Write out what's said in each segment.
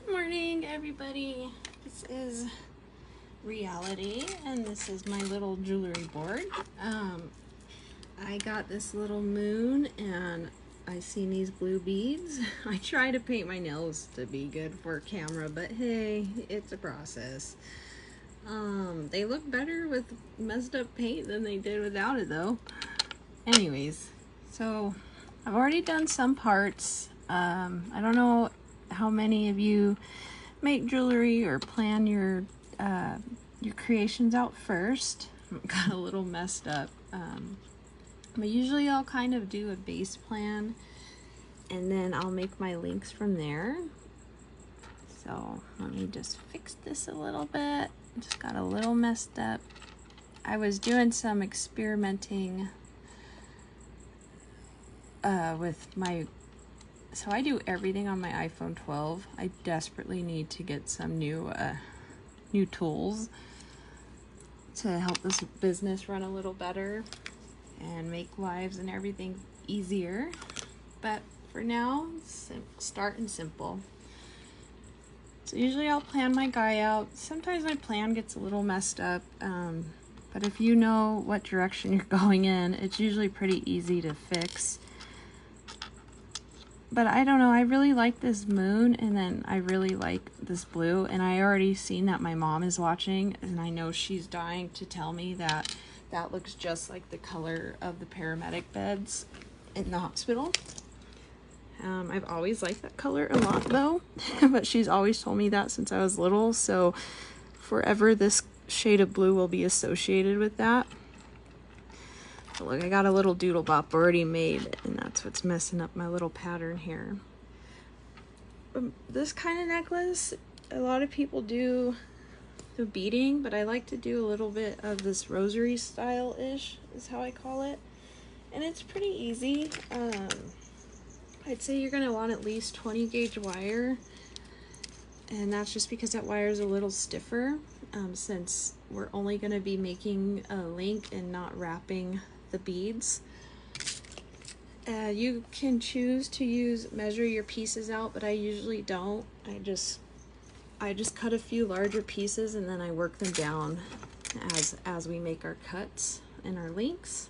Good morning, everybody. This is reality, and this is my little jewelry board. I got this little moon, and I seen these blue beads. I try to paint my nails to be good for camera, but hey, it's a process. They look better with messed up paint than they did without it, though. Anyways, so I've already done some parts. I don't know how many of you make jewelry or plan your creations out first. Got a little messed up, but usually I'll kind of do a base plan and then I'll make my links from there. So let me just fix this a little bit. Just got a little messed up. I was doing some experimenting with my, so I do everything on my iPhone 12. I desperately need to get some new tools to help this business run a little better and make lives and everything easier. But for now, starting simple. So usually I'll plan my guy out. Sometimes my plan gets a little messed up, but if you know what direction you're going in, it's usually pretty easy to fix. But I don't know, I really like this moon, and then I really like this blue, and I already seen that my mom is watching, and I know she's dying to tell me that that looks just like the color of the paramedic beds in the hospital. I've always liked that color a lot though, but she's always told me that since I was little, so forever this shade of blue will be associated with that. So look, I got a little doodle bop already made, and that's what's messing up my little pattern here. This kind of necklace, a lot of people do the beading, but I like to do a little bit of this rosary style-ish, is how I call it. And it's pretty easy. I'd say you're going to want at least 20 gauge wire, and that's just because that wire is a little stiffer, since we're only going to be making a link and not wrapping the beads. You can choose to measure your pieces out, but I usually don't. I just cut a few larger pieces and then I work them down as we make our cuts and our links.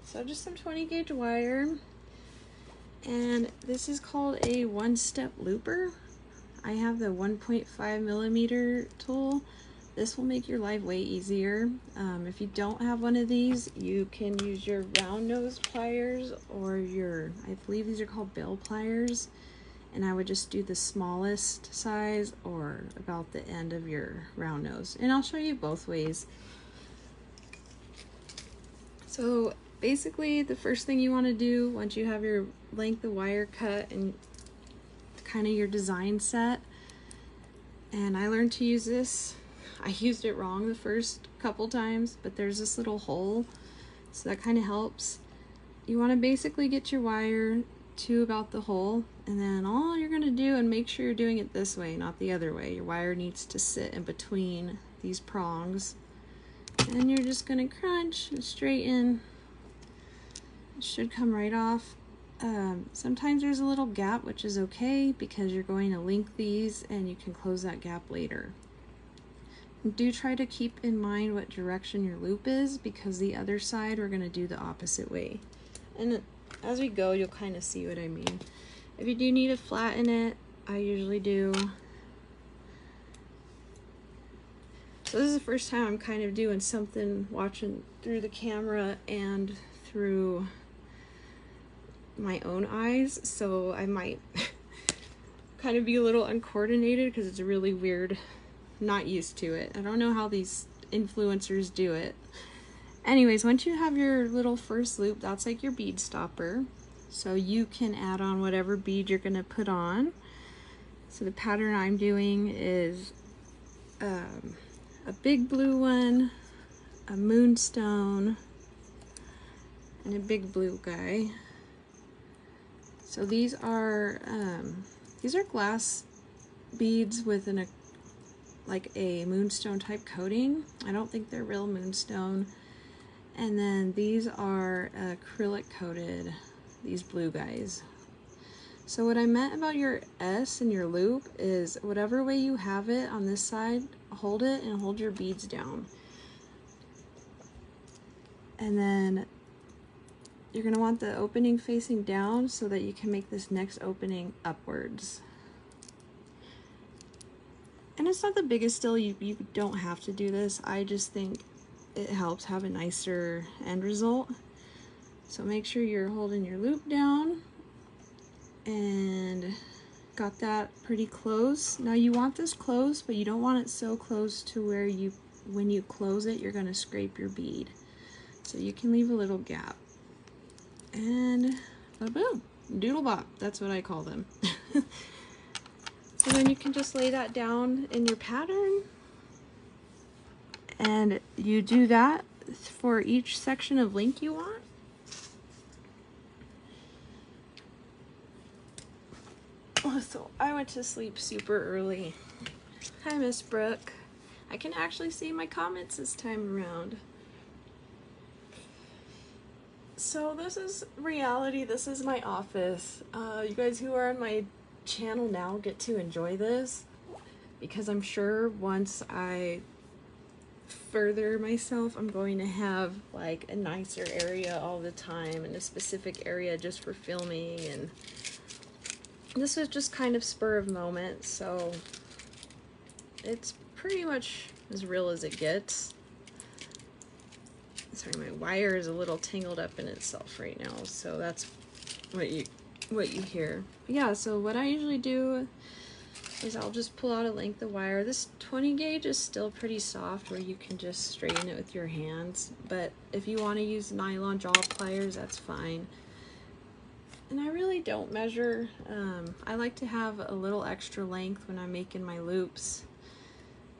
So just some 20 gauge wire, and this is called a one-step looper. I have the 1.5 millimeter tool. This will make your life way easier. If you don't have one of these, you can use your round nose pliers or I believe these are called bell pliers, and I would just do the smallest size or about the end of your round nose, and I'll show you both ways. So basically the first thing you want to do once you have your length of wire cut and kind of your design set, and I learned to use this. I used it wrong the first couple times, but there's this little hole, so that kind of helps. You want to basically get your wire to about the hole, and then all you're going to do, and make sure you're doing it this way, not the other way. Your wire needs to sit in between these prongs, and you're just going to crunch and straighten. It should come right off. Sometimes there's a little gap, which is okay because you're going to link these and you can close that gap later. Do try to keep in mind what direction your loop is, because the other side we're going to do the opposite way. And as we go, you'll kind of see what I mean. If you do need to flatten it, I usually do. So this is the first time I'm kind of doing something, watching through the camera and through my own eyes, so I might kind of be a little uncoordinated because it's really weird. Not used to it. I don't know how these influencers do it. Anyways, once you have your little first loop, that's like your bead stopper. So you can add on whatever bead you're going to put on. So the pattern I'm doing is a big blue one, a moonstone, and a big blue guy. So these are glass beads with like a moonstone type coating. I don't think they're real moonstone. And then these are acrylic coated, these blue guys. So what I meant about your S and your loop is whatever way you have it on this side, hold it and hold your beads down. And then you're going to want the opening facing down so that you can make this next opening upwards. And it's not the biggest deal, you don't have to do this. I just think it helps have a nicer end result. So make sure you're holding your loop down and got that pretty close. Now you want this close, but you don't want it so close to where when you close it, you're gonna scrape your bead. So you can leave a little gap. And boom, doodle bop, that's what I call them. So then you can just lay that down in your pattern. And you do that for each section of link you want. Oh, so I went to sleep super early. Hi, Miss Brooke. I can actually see my comments this time around. So this is reality. This is my office. You guys who are on my channel now get to enjoy this, because I'm sure once I further myself, I'm going to have like a nicer area all the time and a specific area just for filming, and this was just kind of spur of moment, so it's pretty much as real as it gets. Sorry, my wire is a little tangled up in itself right now, so that's what you hear. Yeah, so what I usually do is I'll just pull out a length of wire. This 20 gauge is still pretty soft where you can just straighten it with your hands, but if you want to use nylon jaw pliers, that's fine. And I really don't measure. I like to have a little extra length when I'm making my loops.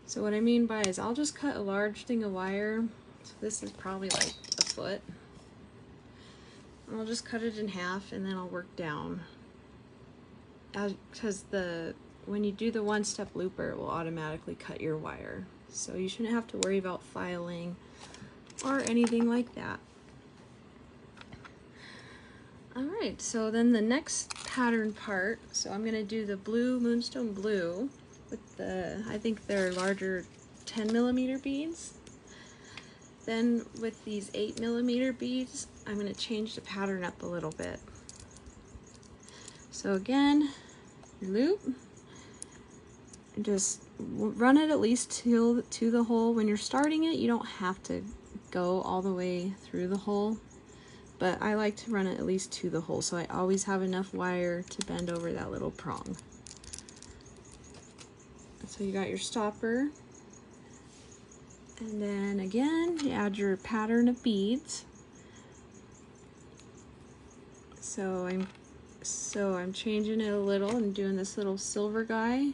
So what I mean by is I'll just cut a large thing of wire. So this is probably like a foot. And I'll just cut it in half and then I'll work down. Because when you do the one-step looper, it will automatically cut your wire. So you shouldn't have to worry about filing or anything like that. Alright, so then the next pattern part, so I'm going to do the blue, Moonstone blue, with the, I think they're larger 10mm beads. Then with these 8mm beads, I'm going to change the pattern up a little bit. So again, loop, and just run it at least to the hole. When you're starting it, you don't have to go all the way through the hole, but I like to run it at least to the hole, so I always have enough wire to bend over that little prong. So you got your stopper, and then again you add your pattern of beads. So I'm changing it a little and doing this little silver guy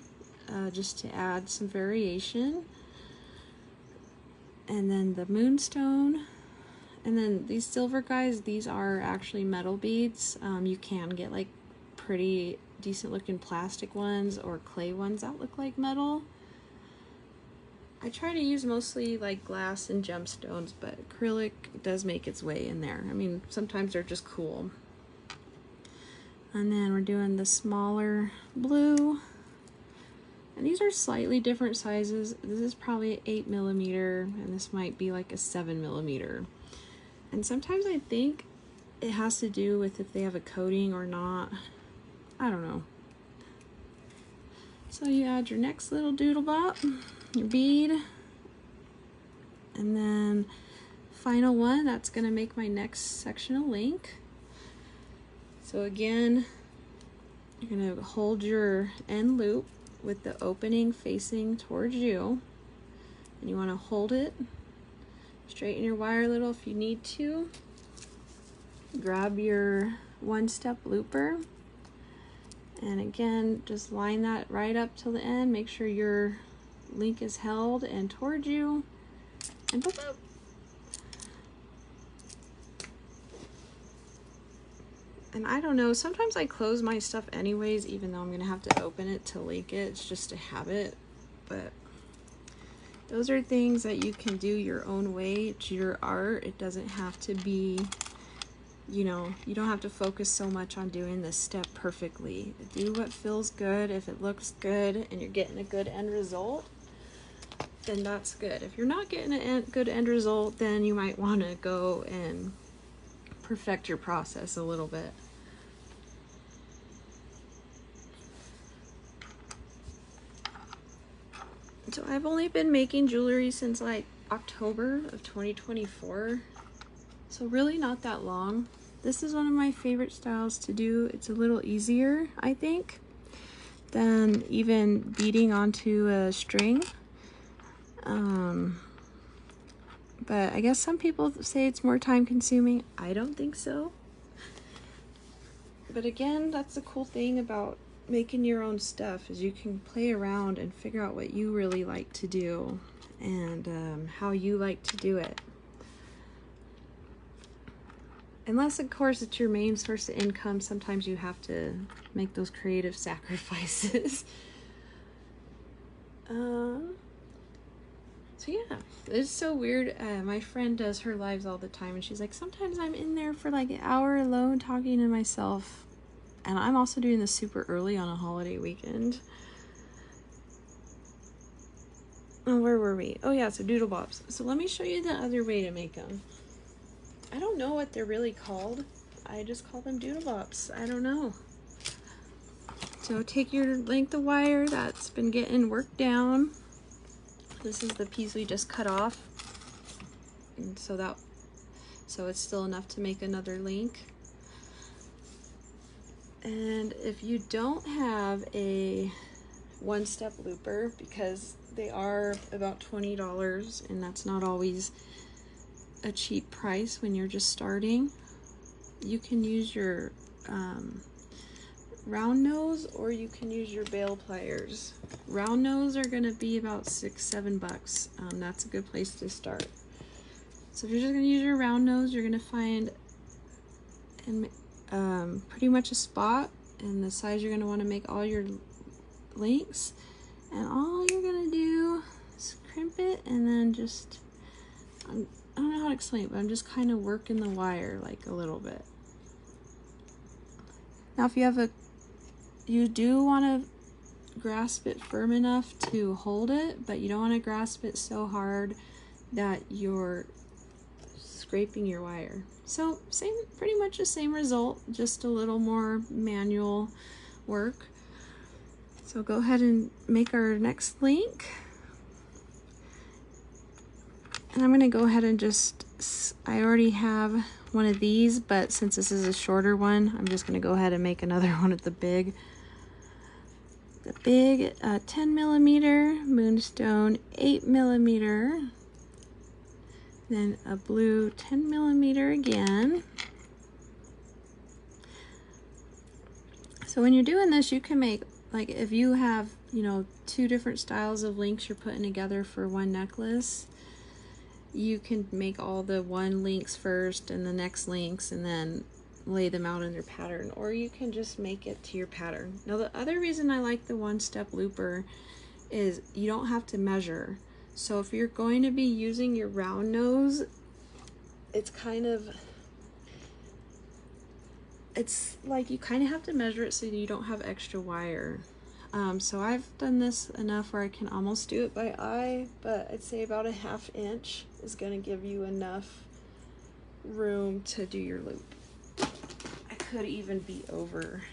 just to add some variation, and then the Moonstone. And then these silver guys, these are actually metal beads. You can get like pretty decent looking plastic ones or clay ones that look like metal. I try to use mostly like glass and gemstones, but acrylic does make its way in there. I mean, sometimes they're just cool. And then we're doing the smaller blue. And these are slightly different sizes. This is probably 8mm, and this might be like a 7mm. And sometimes I think it has to do with if they have a coating or not. I don't know. So you add your next little doodle bop, your bead, and then final one, that's gonna make my next section of link. So again, you're gonna hold your end loop with the opening facing towards you, and you wanna hold it. Straighten your wire a little if you need to. Grab your one-step looper, and again, just line that right up till the end. Make sure your link is held and towards you, and boop, boop. And I don't know, sometimes I close my stuff anyways, even though I'm gonna have to open it to link it. It's just a habit, but those are things that you can do your own way. It's your art. It doesn't have to be you know, you don't have to focus so much on doing this step perfectly. Do what feels good. If it looks good and you're getting a good end result, then that's good. If you're not getting a good end result, then you might want to go and perfect your process a little bit. So I've only been making jewelry since like October of 2024. So really not that long. This is one of my favorite styles to do. It's a little easier, I think, than even beading onto a string. But I guess some people say it's more time consuming. I don't think so. But again, that's the cool thing about making your own stuff, is you can play around and figure out what you really like to do and how you like to do it. Unless, of course, it's your main source of income, sometimes you have to make those creative sacrifices. So yeah, it's so weird. My friend does her lives all the time, and she's like, sometimes I'm in there for like an hour alone talking to myself. And I'm also doing this super early on a holiday weekend. Oh, where were we? Oh yeah, so doodle bobs. So let me show you the other way to make them. I don't know what they're really called. I just call them doodle bobs. I don't know. So take your length of wire that's been getting worked down. This is the piece we just cut off. And so it's still enough to make another link. And if you don't have a one-step looper, because they are about $20 and that's not always a cheap price when you're just starting, you can use your round nose, or you can use your bail pliers. Round nose are gonna be about $6-7. That's a good place to start. So if you're just gonna use your round nose, you're gonna find pretty much a spot and the size you're gonna want to make all your links, and all you're gonna do is crimp it, and then just I don't know how to explain it, but I'm just kind of working the wire like a little bit. Now if you do want to grasp it firm enough to hold it, but you don't want to grasp it so hard that you're scraping your wire. So pretty much the same result, just a little more manual work. So go ahead and make our next link. And I'm gonna go ahead and I already have one of these, but since this is a shorter one, I'm just gonna go ahead and make another one of the big 10mm Moonstone 8mm, then a blue 10mm again. So when you're doing this, you can make, like, if you have, you know, 2 different styles of links you're putting together for one necklace, you can make all the one links first and the next links and then lay them out in your pattern, or you can just make it to your pattern. Now the other reason I like the one-step looper is you don't have to measure. So if you're going to be using your round nose, it's like you kind of have to measure it so you don't have extra wire. So I've done this enough where I can almost do it by eye, but I'd say about a 1/2 inch is going to give you enough room to do your loop. I could even be over.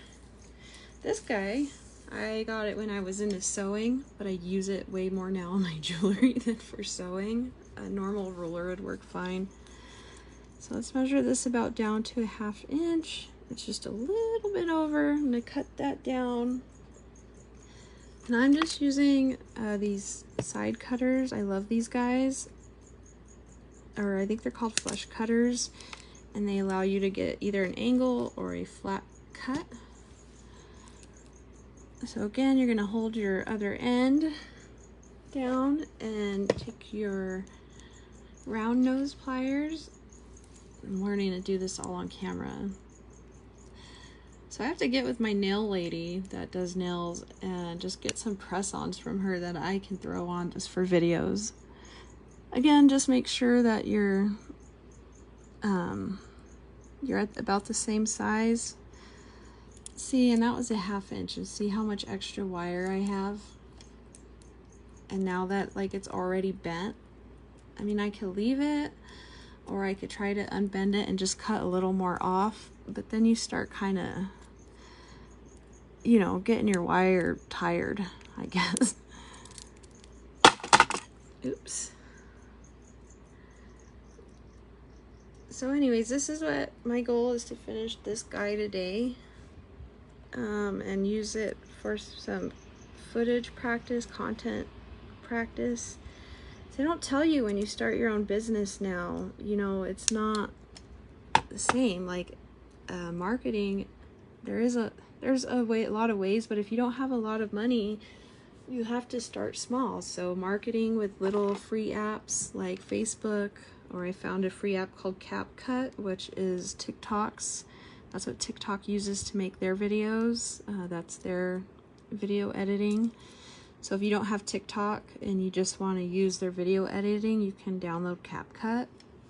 This guy, I got it when I was into sewing, but I use it way more now in my jewelry than for sewing. A normal ruler would work fine. So let's measure this about down to a 1/2 inch. It's just a little bit over. I'm gonna cut that down. And I'm just using these side cutters. I love these guys. Or I think they're called flush cutters. And they allow you to get either an angle or a flat cut. So again, you're gonna hold your other end down and take your round nose pliers. I'm learning to do this all on camera. So I have to get with my nail lady that does nails and just get some press-ons from her that I can throw on just for videos. Again, just make sure that your you're at about the same size. See, and that was a 1/2 inch, and see how much extra wire I have? And now that like it's already bent, I mean, I could leave it, or I could try to unbend it and just cut a little more off, but then you start kind of, you know, getting your wire tired, I guess. Oops. So anyways, this is what my goal is, to finish this guy today, and use it for some footage practice, content practice. They don't tell you when you start your own business now, you know, it's not the same. Like marketing, there's a lot of ways, but if you don't have a lot of money, you have to start small. So marketing with little free apps like Facebook, or I found a free app called CapCut, which is TikTok's. That's what TikTok uses to make their videos. That's their video editing. So if you don't have TikTok and you just want to use their video editing, you can download CapCut,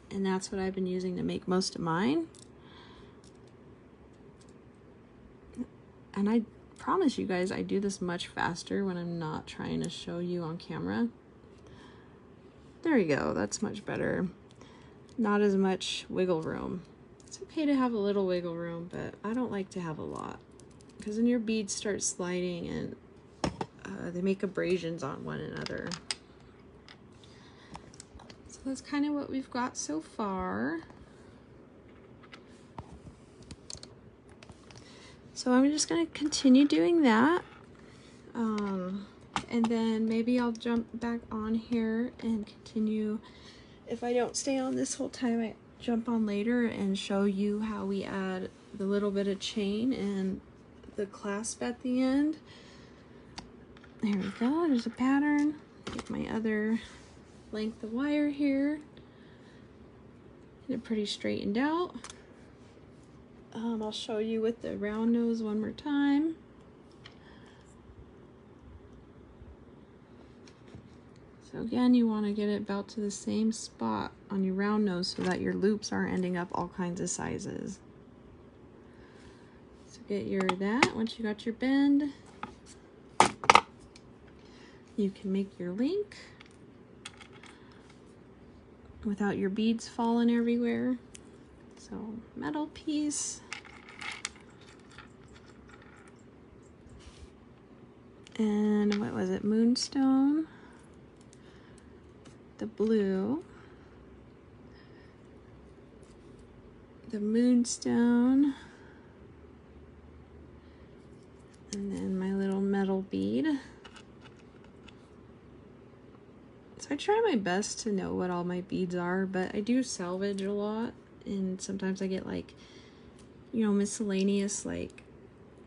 and that's what I've been using to make most of mine. And I promise you guys, I do this much faster when I'm not trying to show you on camera. There you go, that's much better. Not as much wiggle room. It's okay to have a little wiggle room, but I don't like to have a lot, because then your beads start sliding and they make abrasions on one another. So that's kind of what we've got so far. So I'm just going to continue doing that. And then maybe I'll jump back on here and continue. If I don't stay on this whole time, I jump on later and show you how we add the little bit of chain and the clasp at the end. There we go, there's a pattern. Get my other length of wire here. Get it pretty straightened out. I'll show you with the round nose one more time. So again, you want to get it about to the same spot on your round nose so that your loops aren't ending up all kinds of sizes. So get that, once you got your bend, you can make your link without your beads falling everywhere. So metal piece, and what was it, Moonstone, the blue, the Moonstone, and then my little metal bead. So I try my best to know what all my beads are, but I do salvage a lot, and sometimes I get like, you know, miscellaneous, like,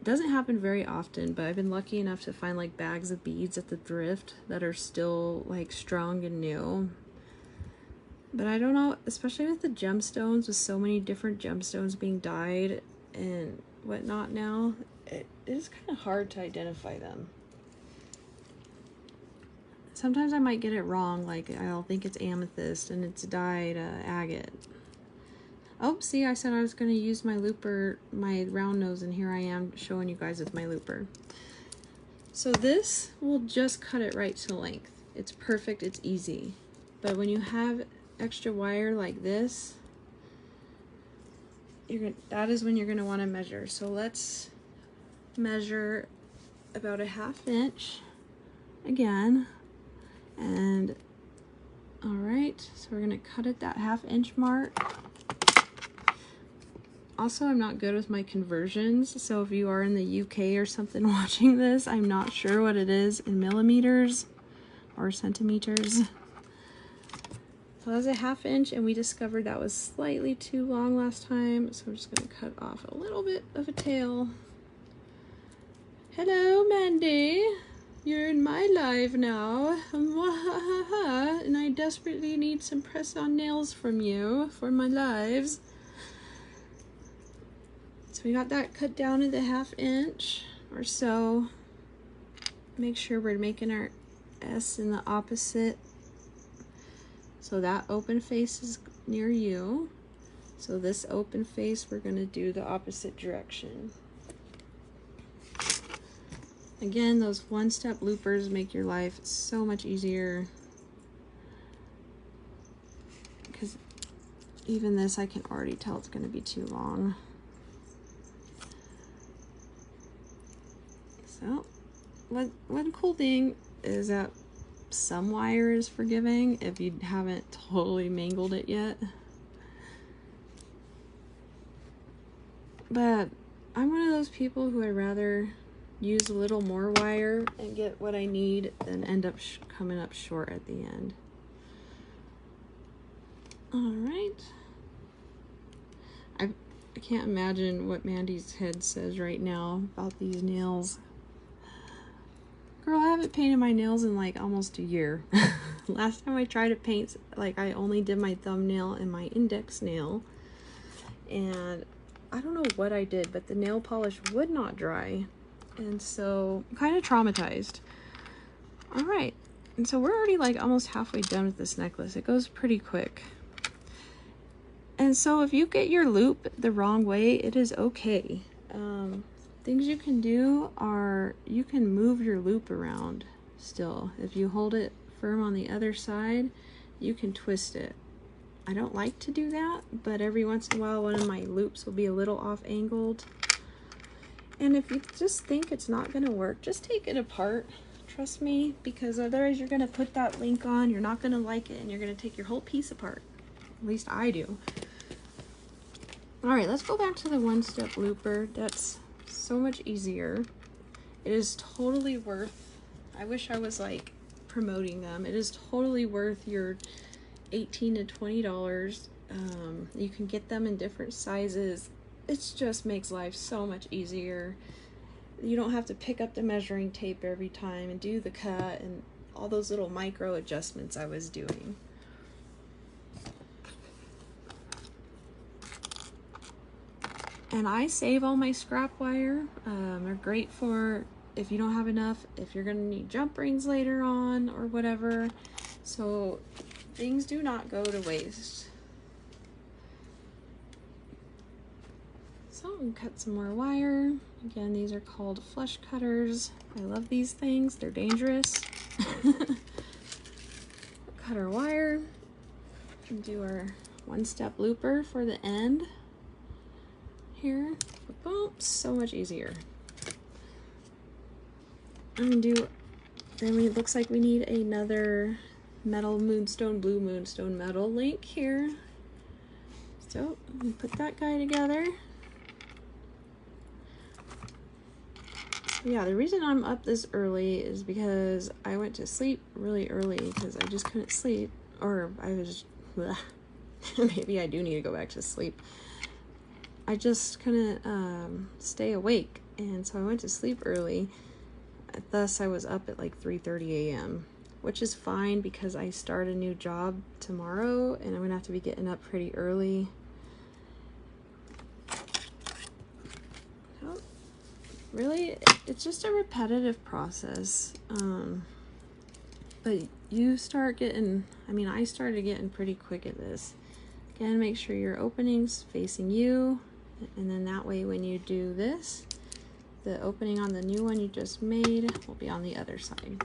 it doesn't happen very often, but I've been lucky enough to find like bags of beads at the thrift that are still like strong and new. But I don't know, especially with the gemstones, with so many different gemstones being dyed and whatnot now, it is kind of hard to identify them. Sometimes I might get it wrong, like I'll think it's amethyst and it's dyed agate. Oh, see, I said I was going to use my looper, my round nose, and here I am showing you guys with my looper. So this will just cut it right to length. It's perfect, it's easy. But when you have extra wire like this, that is when you're going to want to measure. So let's measure about a 1/2 inch again. And all right, so we're going to cut at that 1/2 inch mark. Also, I'm not good with my conversions, so if you are in the UK or something watching this, I'm not sure what it is in millimeters or centimeters. So that was a 1/2 inch, and we discovered that was slightly too long last time, so we're just going to cut off a little bit of a tail. Hello, Mandy. You're in my live now. And I desperately need some press-on nails from you for my lives. So we got that cut down to the 1/2 inch or so. Make sure we're making our S in the opposite, so that open face is near you. So this open face, we're going to do the opposite direction. Again, those one-step loopers make your life so much easier, because even this, I can already tell it's going to be too long. So one cool thing is that some wire is forgiving if you haven't totally mangled it yet. But I'm one of those people who I'd rather use a little more wire and get what I need than end up coming up short at the end. All right. I can't imagine what Mandy's head says right now about these nails. Girl, I haven't painted my nails in like almost a year. Last time I tried to paint, like I only did my thumbnail and my index nail. And I don't know what I did, but the nail polish would not dry. And so I'm kind of traumatized. All right. And so we're already like almost halfway done with this necklace. It goes pretty quick. And so if you get your loop the wrong way, it is okay. Things you can do are you can move your loop around still. If you hold it firm on the other side, you can twist it. I don't like to do that, but every once in a while one of my loops will be a little off angled. And if you just think it's not going to work, just take it apart. Trust me, because otherwise you're going to put that link on, you're not going to like it, and you're going to take your whole piece apart. At least I do. All right, let's go back to the one-step looper. That's so much easier. It is totally worth, I wish I was like promoting them. It is totally worth your $18 to $20. You can get them in different sizes. It just makes life so much easier. You don't have to pick up the measuring tape every time and do the cut and all those little micro adjustments I was doing. And I save all my scrap wire. They're great for if you don't have enough, if you're gonna need jump rings later on or whatever. So things do not go to waste. So I'm gonna cut some more wire. Again, these are called flush cutters. I love these things, they're dangerous. Cut our wire and do our one-step looper for the end here. Boom, so much easier. I'm gonna do, then it looks like we need another metal moonstone, blue moonstone metal link here. So we put that guy together. Yeah, the reason I'm up this early is because I went to sleep really early because I just couldn't sleep, or I was, maybe I do need to go back to sleep. I just couldn't stay awake, and so I went to sleep early. Thus, I was up at like 3:30 a.m., which is fine because I start a new job tomorrow, and I'm gonna have to be getting up pretty early. So, really, it's just a repetitive process. But you start getting, I started getting pretty quick at this. Again, make sure your opening's facing you, and then that way when you do this, the opening on the new one you just made will be on the other side.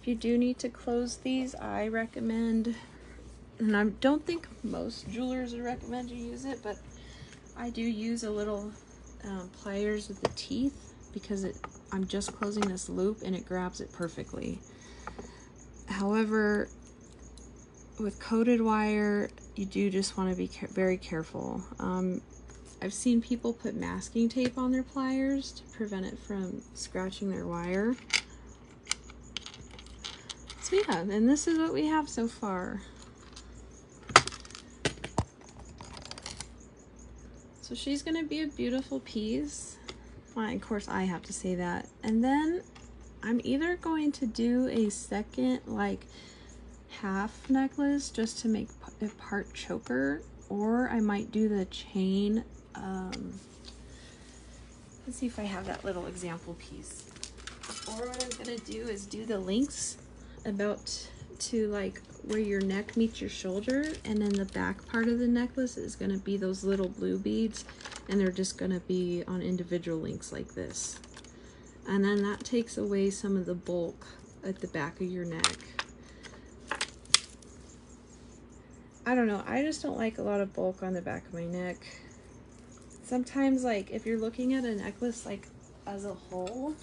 If you do need to close these, I recommend, and I don't think most jewelers would recommend you use it, but I do use a little pliers with the teeth because I'm just closing this loop and it grabs it perfectly. However, with coated wire, you do just want to be very careful. I've seen people put masking tape on their pliers to prevent it from scratching their wire. So yeah, and this is what we have so far. So she's gonna be a beautiful piece. Well, of course I have to say that. And then I'm either going to do a second like half necklace just to make a part choker, or I might do the chain. Let's see if I have that little example piece. Or what I'm gonna do is do the links about to like where your neck meets your shoulder, and then the back part of the necklace is going to be those little blue beads, and they're just going to be on individual links like this. And then that takes away some of the bulk at the back of your neck. I don't know, I just don't like a lot of bulk on the back of my neck. Sometimes, like, if you're looking at a necklace like as a whole,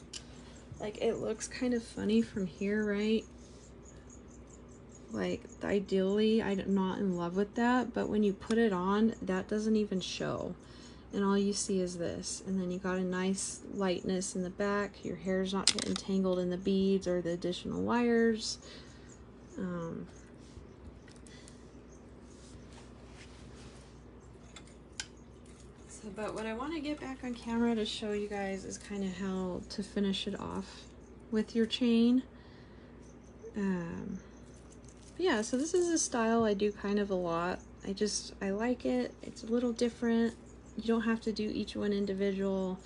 like, it looks kind of funny from here, right? Like, ideally, I'm not in love with that, but when you put it on, that doesn't even show. And all you see is this. And then you got a nice lightness in the back. Your hair's not getting tangled in the beads or the additional wires. But what I want to get back on camera to show you guys is kind of how to finish it off with your chain. Yeah, so this is a style I do kind of a lot. I like it. It's a little different. You don't have to do each one individual.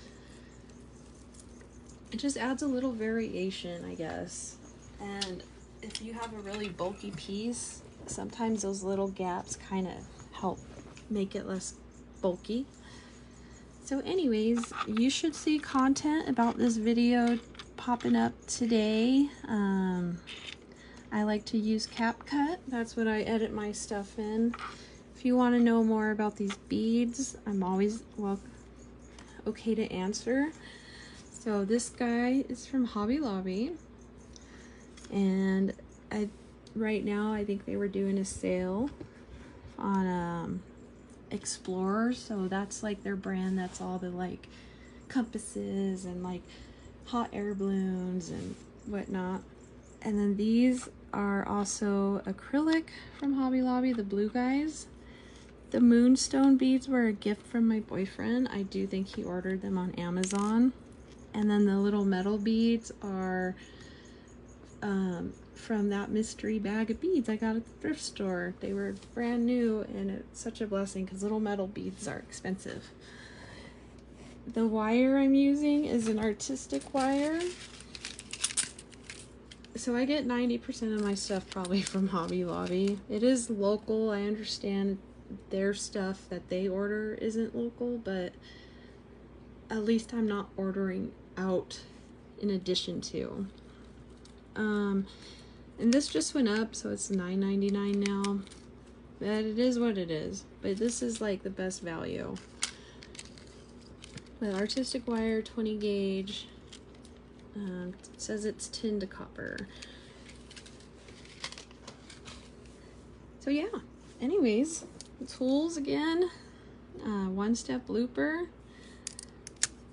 It just adds a little variation, I guess. And if you have a really bulky piece, sometimes those little gaps kind of help make it less bulky. So anyways, you should see content about this video popping up today. I like to use CapCut. That's what I edit my stuff in. If you want to know more about these beads, I'm always okay to answer. So this guy is from Hobby Lobby, and right now I think they were doing a sale on Explorer, so that's like their brand. That's all the like compasses and like hot air balloons and whatnot. And then these are also acrylic from Hobby Lobby, the blue guys. The Moonstone beads were a gift from my boyfriend. I do think he ordered them on Amazon. And then the little metal beads are from that mystery bag of beads I got at the thrift store. They were brand new, and it's such a blessing because little metal beads are expensive. The wire I'm using is an artistic wire. So I get 90% of my stuff probably from Hobby Lobby. It is local. I understand their stuff that they order isn't local, but at least I'm not ordering out in addition to. And this just went up, so it's $9.99 now. But it is what it is. But this is like the best value. With artistic wire, 20 gauge. It says it's tin to copper. So yeah, anyways, tools again. One-step looper.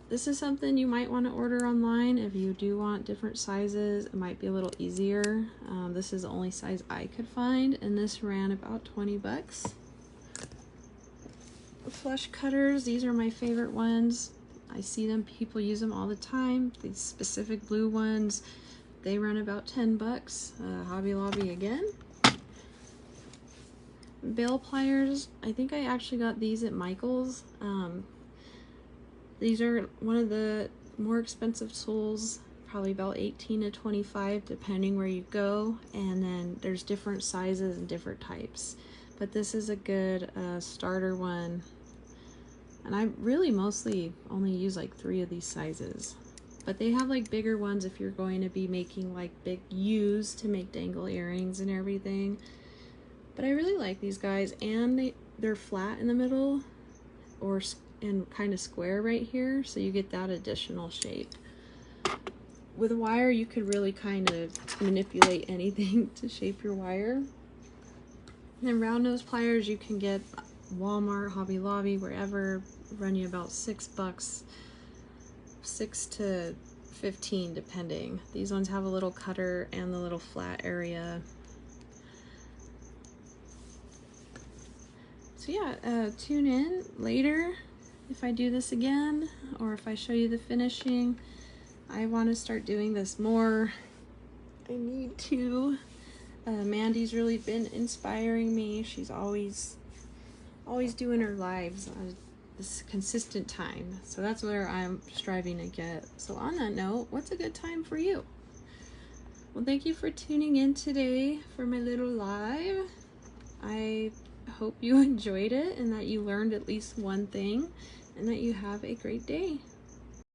This is something you might want to order online if you do want different sizes. It might be a little easier. This is the only size I could find, and this ran about 20 bucks. Flush cutters, these are my favorite ones. I see them, people use them all the time. These specific blue ones, they run about 10 bucks. Hobby Lobby again. Bail pliers, I think I actually got these at Michael's. These are one of the more expensive tools, probably about 18 to 25 depending where you go, and then there's different sizes and different types. But this is a good starter one. And I really mostly only use like 3 of these sizes. But they have like bigger ones if you're going to be making like big U's to make dangle earrings and everything. But I really like these guys, and they're flat in the middle and kind of square right here, so you get that additional shape. With a wire, you could really kind of manipulate anything to shape your wire. And then round nose pliers you can get Walmart, Hobby Lobby, wherever, run you about $6, 6 to 15 depending. These ones have a little cutter and the little flat area. So yeah, tune in later if I do this again, or if I show you the finishing. I want to start doing this more. I need to. Mandy's really been inspiring me. She's always doing her lives on this consistent time. So that's where I'm striving to get. So on that note, what's a good time for you? Well, thank you for tuning in today for my little live. I hope you enjoyed it and that you learned at least one thing, and that you have a great day.